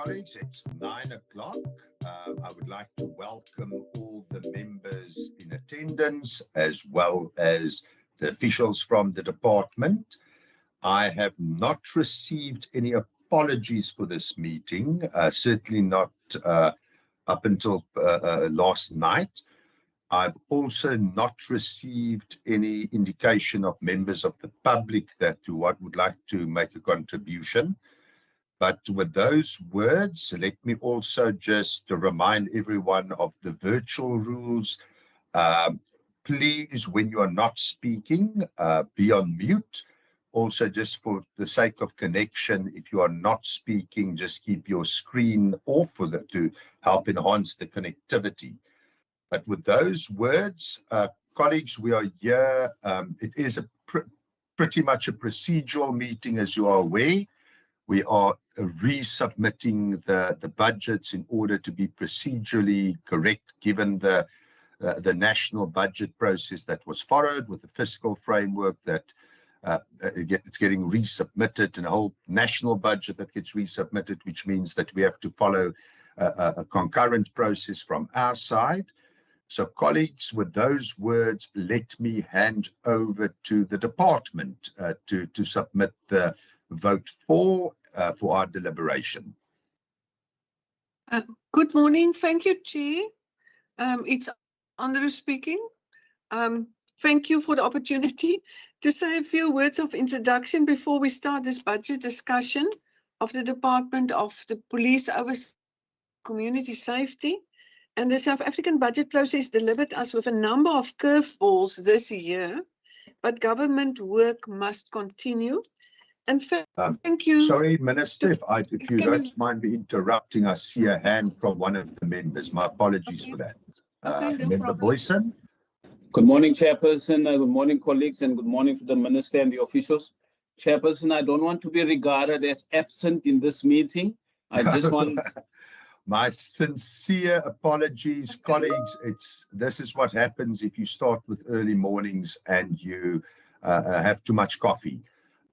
Colleagues, it's 9 o'clock. I would like to welcome all the members in attendance as well as the officials from the department. I have not received any apologies for this meeting, certainly not up until last night. I've also not received any indication of members of the public that would like to make a contribution. But with those words, let me also just remind everyone of the virtual rules. Please, when you are not speaking, be on mute. Also, just for the sake of connection, if you are not speaking, just keep your screen off to help enhance the connectivity. But with those words, colleagues, we are here. It is pretty much a procedural meeting, as you are aware. We are resubmitting the budgets in order to be procedurally correct, given the national budget process that was followed with the fiscal framework that it's getting resubmitted, and a whole national budget that gets resubmitted, which means that we have to follow a concurrent process from our side. So, colleagues, with those words, let me hand over to the department to submit the vote for our deliberation. Good morning. Thank you, Chair. It's Andrew speaking. Thank you for the opportunity to say a few words of introduction before we start this budget discussion of the Department of the Police Oversight, Community Safety. And the South African budget process delivered us with a number of curveballs this year, but government work must continue. And thank you. Sorry, Minister, if you don't mind me interrupting, I see a hand from one of the members. My apologies for that. Member Boyson. Good morning, Chairperson. Good morning, colleagues, and good morning to the Minister and the officials. Chairperson, I don't want to be regarded as absent in this meeting. I just want... My sincere apologies, colleagues. This is what happens if you start with early mornings and you have too much coffee.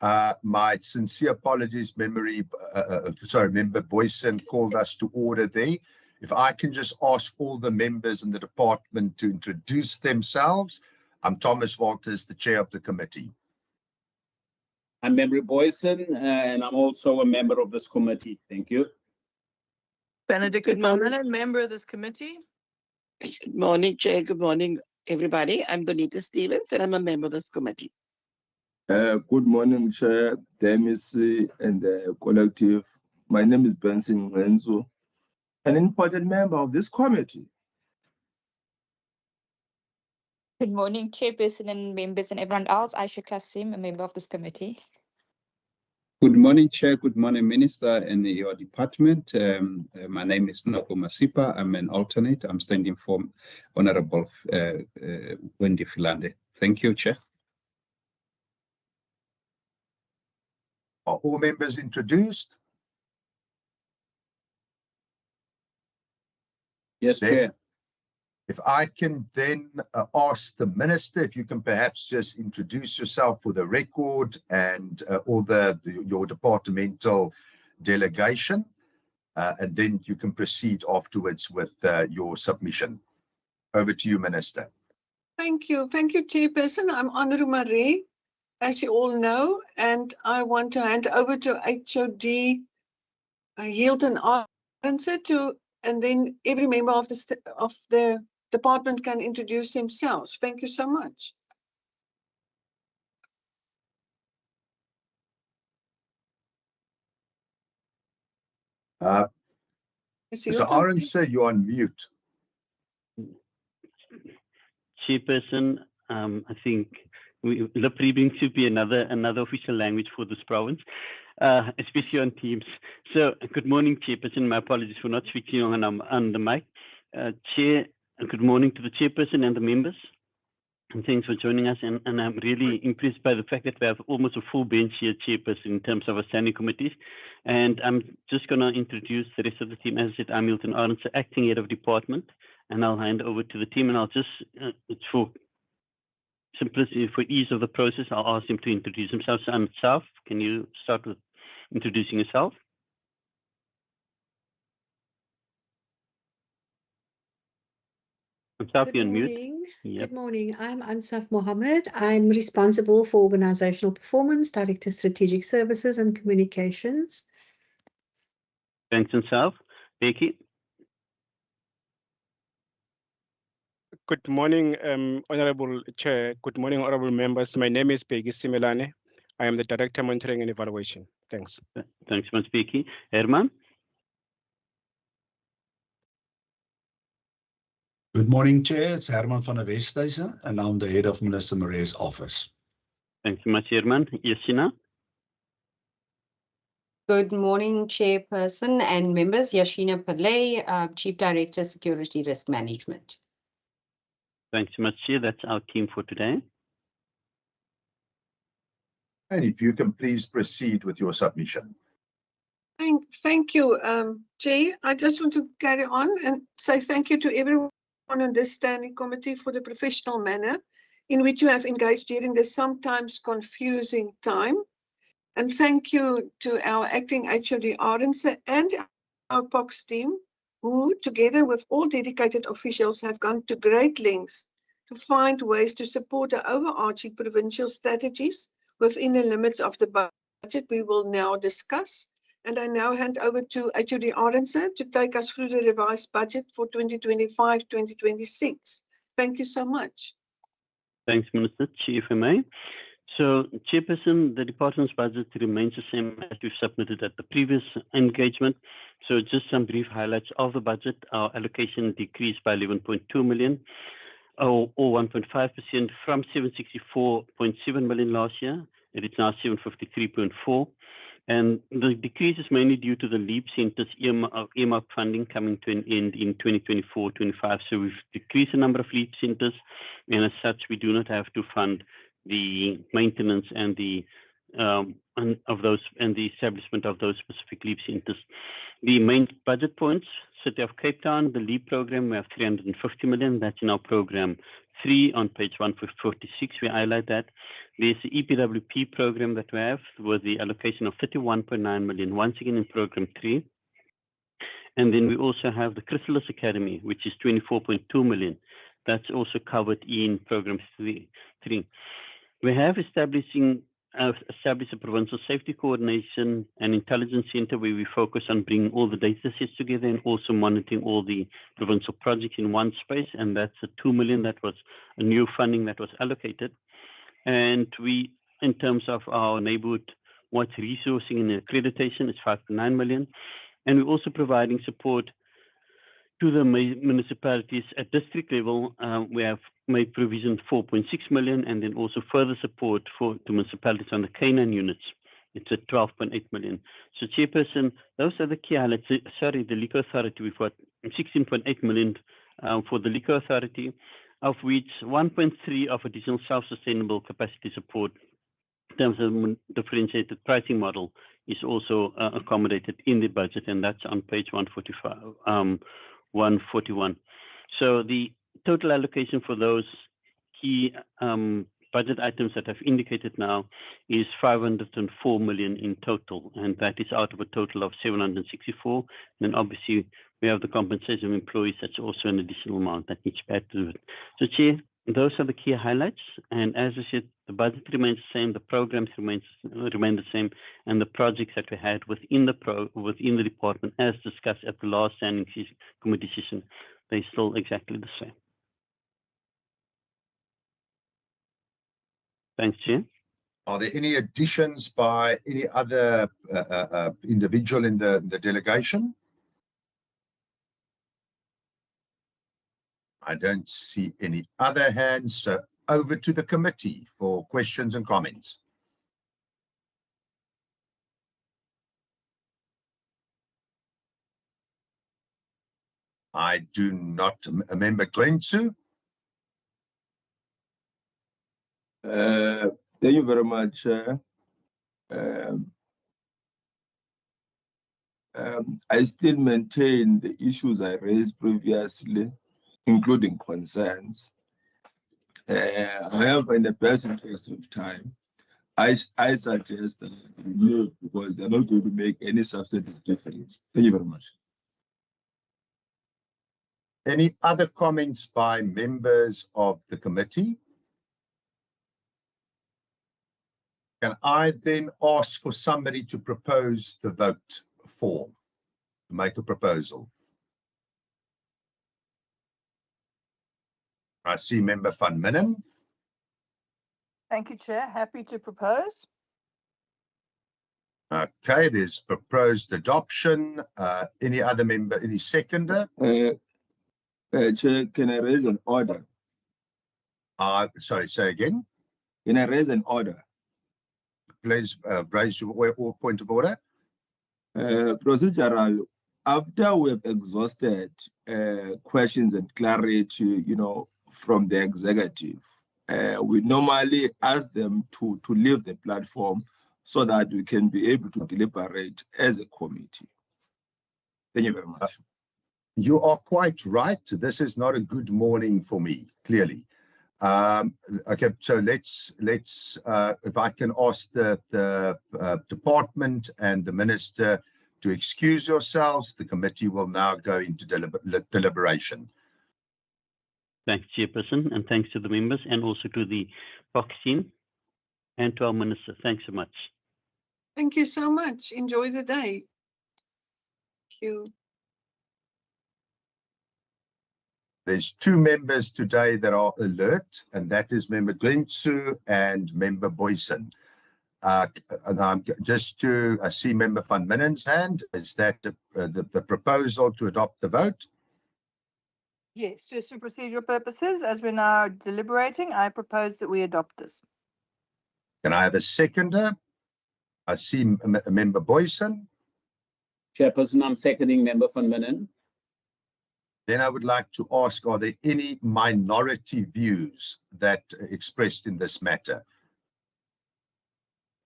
My sincere apologies, Member Boyson called us to order there. If I can just ask all the members in the department to introduce themselves. I'm Thomas Walters, the chair of the committee. I'm Member Boyson, and I'm also a member of this committee. Thank you. Benedict, good morning. I'm a member of this committee. Good morning, Chair. Good morning, everybody. I'm Donita Stevens, and I'm a member of this committee. Good morning, Chair, DMC, and the collective. My name is Benson Renzo, an important member of this committee. Good morning, Chairperson and members and everyone else. Aisha Kasim, a member of this committee. Good morning, Chair. Good morning, Minister and your department. My name is Noko Masipa. I'm an alternate. I'm standing for Honorable Wendy Filande. Thank you, Chair. Are all members introduced? Yes, Chair. If I can then ask the Minister if you can perhaps just introduce yourself for the record and all your departmental delegation, and then you can proceed afterwards with your submission. Over to you, Minister. Thank you. Thank you, Chairperson. I'm Andrew Marie, as you all know, and I want to hand over to HOD Hilton Arendse and then every member of the department can introduce themselves. Thank you so much. Mr. Arendse, you're on mute. Chairperson, I think lip reading should be another official language for this province, especially on Teams. So, good morning, Chairperson. My apologies for not switching on the mic. Chair, good morning to the Chairperson and the members. And thanks for joining us. And I'm really impressed by the fact that we have almost a full bench here, Chairperson, in terms of our standing committees. And I'm just going to introduce the rest of the team. As I said, I'm Hilton Arendse, acting head of department, and I'll hand over to the team. And I'll just, for simplicity, for ease of the process, I'll ask him to introduce himself. So, Can you start with introducing yourself? Ansaf, Good you're on mute. morning. Yep. Good morning. I'm Ansaf Mohammed. I'm responsible for organizational performance, Director Strategic Services and Communications. Thanks, Ansaf. Becky. Good morning, Honorable Chair. Good morning, honorable members. My name is Peggy Simelane. I am the Director Monitoring and Evaluation. Thanks. Thanks, Ms. Becky. Herman. Good morning, Chair. It's Herman van der Westhuizen, and I'm the head of Minister Maria's office. Thanks so much, Herman. Yashina. Good morning, Chairperson and members. Yashina Pillay, Chief Director, Security Risk Management. Thanks so much, Chair. That's our team for today. And if you can please proceed with your submission. Thank you, Chair. I just want to carry on and say thank you to everyone on this standing committee for the professional manner in which you have engaged during this sometimes confusing time. And thank you to our acting HOD Arendse and our POX team, who together with all dedicated officials have gone to great lengths to find ways to support the overarching provincial strategies within the limits of the budget we will now discuss. And I now hand over to HOD Arendse to take us through the revised budget for 2025-2026. Thank you so much. Thanks, Minister. Chief MA. So, Chairperson, the department's budget remains the same as we submitted at the previous engagement. So, just some brief highlights of the budget. Our allocation decreased by 11.2 million, or 1.5% from 764.7 million last year. It is now 753.4. And the decrease is mainly due to the LEAP centers earmarked funding coming to an end in 2024-25. So we've decreased the number of LEAP centers, and as such, we do not have to fund the maintenance and the establishment of those specific LEAP centers. The main budget points: City of Cape Town, the LEAP program, we have 350 million. That's in our program 3 on page 146. We highlight that. There's the EPWP program that we have with the allocation of 31.9 million, once again in program 3. And then we also have the Chrysalis Academy, which is 24.2 million. That's also covered in program 3. We have established a provincial safety coordination and intelligence center where we focus on bringing all the data sets together and also monitoring all the provincial projects in one space. And that's a 2 million that was a new funding that was allocated. And we, in terms of our neighborhood watch resourcing and accreditation, is 5.9 million. And we're also providing support to the municipalities at district level. We have made provision 4.6 million, and then also further support to municipalities on the Canaan units. It's at 12.8 million. So, Chairperson, those are the key highlights. Sorry, the Liquor Authority, we've got 16.8 million for the Liquor Authority, of which 1.3 of additional self-sustainable capacity support in terms of differentiated pricing model is also accommodated in the budget, and that's on page 141. So the total allocation for those key budget items that I've indicated now is 504 million in total, and that is out of a total of 764. And obviously we have the compensation of employees. That's also an additional amount that needs to be added to it. So, Chair, those are the key highlights. And as I said, the budget remains the same, the programs remain the same, and the projects that we had within the department, as discussed at the last standing committee session, they're still exactly the same. Thanks, Chair. Are there any additions by any other individual in the delegation? I don't see any other hands, so over to the committee for questions and comments. I do not. Member Glensu. Thank you very much. I still maintain the issues I raised previously, including concerns. However, in the best interest of time, I suggest that we move because they're not going to make any substantive difference. Thank you very much. Any other comments by members of the committee? Can I then ask for somebody to propose the vote form, to make a proposal? I see Member Van Minnen. Thank you, Chair. Happy to propose. Okay, there's proposed adoption. Any other member, any seconder? Chair, can I raise an order? Sorry, say again. Can I raise an order? Please raise your point of order. Procedural. After we have exhausted questions and clarity, from the executive, we normally ask them to leave the platform so that we can be able to deliberate as a committee. Thank you very much. You are quite right. This is not a good morning for me, clearly. Okay, so let's if I can ask the department and the minister to excuse yourselves, the committee will now go into deliberation. Thanks, Chairperson, and thanks to the members and also to the POC team and to our minister. Thanks so much. Thank you so much. Enjoy the day. Thank you. There's two members today that are alert, and that is Member Glentsu and Member Boyson. And I'm just to see Member Van Minnen's hand. Is that the proposal to adopt the vote? Yes, just for procedural purposes, as we're now deliberating, I propose that we adopt this. Can I have a seconder? I see Member Boyson. Chairperson, I'm seconding Member Van Minnen. Then I would like to ask, are there any minority views that expressed in this matter?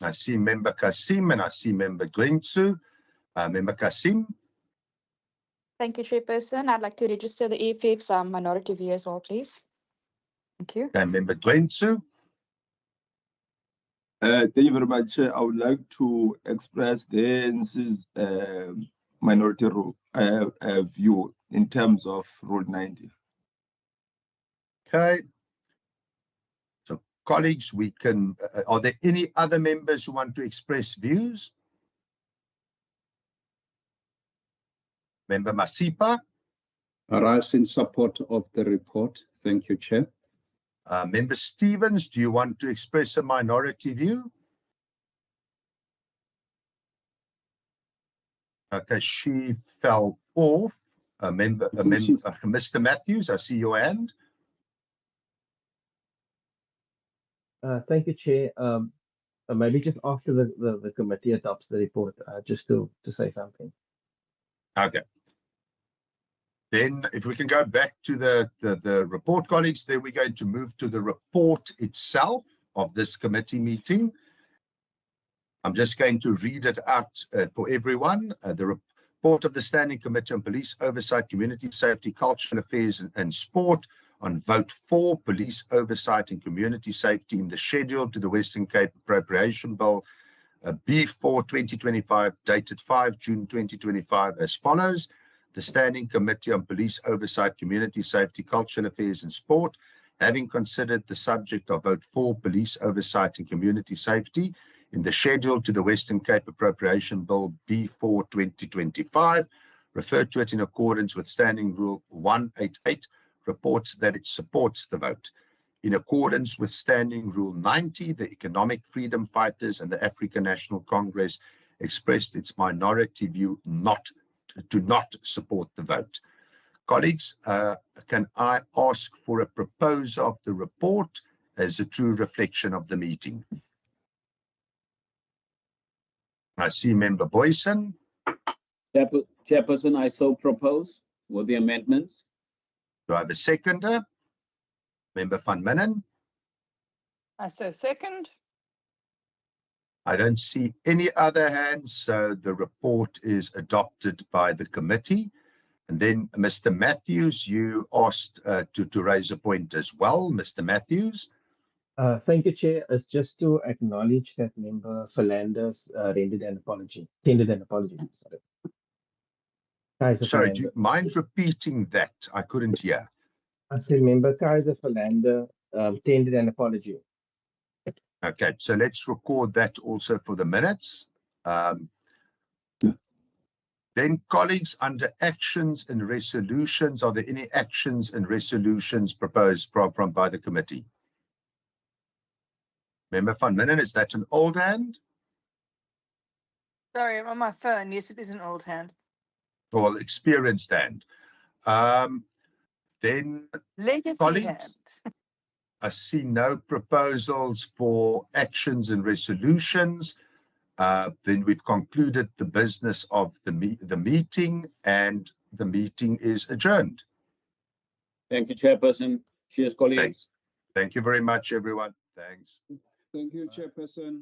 I see Member Kasim and I see Member Glentsu. Member Kasim. Thank you, Chairperson. I'd like to register the EFF's minority view as well, please. Thank you. And Member Glentsu. Thank you very much. I would like to express the ANC's minority view in terms of Rule 90. Okay. So, colleagues, we can. Are there any other members who want to express views? Member Masipa. I rise in support of the report. Thank you, Chair. Member Stevens, do you want to express a minority view? Okay, she fell off. Mr. Matthews, I see your hand. Thank you, Chair. Maybe just after the committee adopts the report, just to say something. Okay. Then if we can go back to the report, colleagues, then we're going to move to the report itself of this committee meeting. I'm just going to read it out for everyone. The report of the Standing Committee on Police Oversight, Community Safety, Cultural Affairs and Sport on vote for police oversight and community safety in the schedule to the Western Cape Appropriation Bill B4 2025, dated 5 June 2025 as follows. The Standing Committee on Police Oversight, Community Safety, Cultural Affairs and Sport, having considered the subject of vote for police oversight and community safety in the schedule to the Western Cape Appropriation Bill B4 2025, referred to it in accordance with Standing Rule 188, reports that it supports the vote. In accordance with Standing Rule 90, the Economic Freedom Fighters and the African National Congress expressed its minority view to not support the vote. Colleagues, can I ask for a proposer of the report as a true reflection of the meeting? I see Member Boyson. Chairperson, I so propose with the amendments. Do I have a seconder? Member Van Minnen. I so second. I don't see any other hands, so the report is adopted by the committee. And then Mr. Matthews, you asked to raise a point as well. Mr. Matthews. Thank you, Chair. It's just to acknowledge that Member Philanders tendered an apology. Sorry. Kaiser Sorry, do you Philander. mind repeating that? I couldn't hear. I said member Kaiser Philander tendered an apology. Okay, so let's record that also for the minutes. Then, colleagues, under actions and resolutions, are there any actions and resolutions proposed by the committee? Member Van Minnen, is that an old hand? Sorry, I'm on my phone. Yes, it is an old hand. Or experienced hand? Then, Legacy colleagues, hand. I see no proposals for actions and resolutions. Then we've concluded the business of the meeting, and the meeting is adjourned. Thank you, Chairperson. Cheers, colleagues. Thank you very much, everyone. Thanks. Thank you, Chairperson.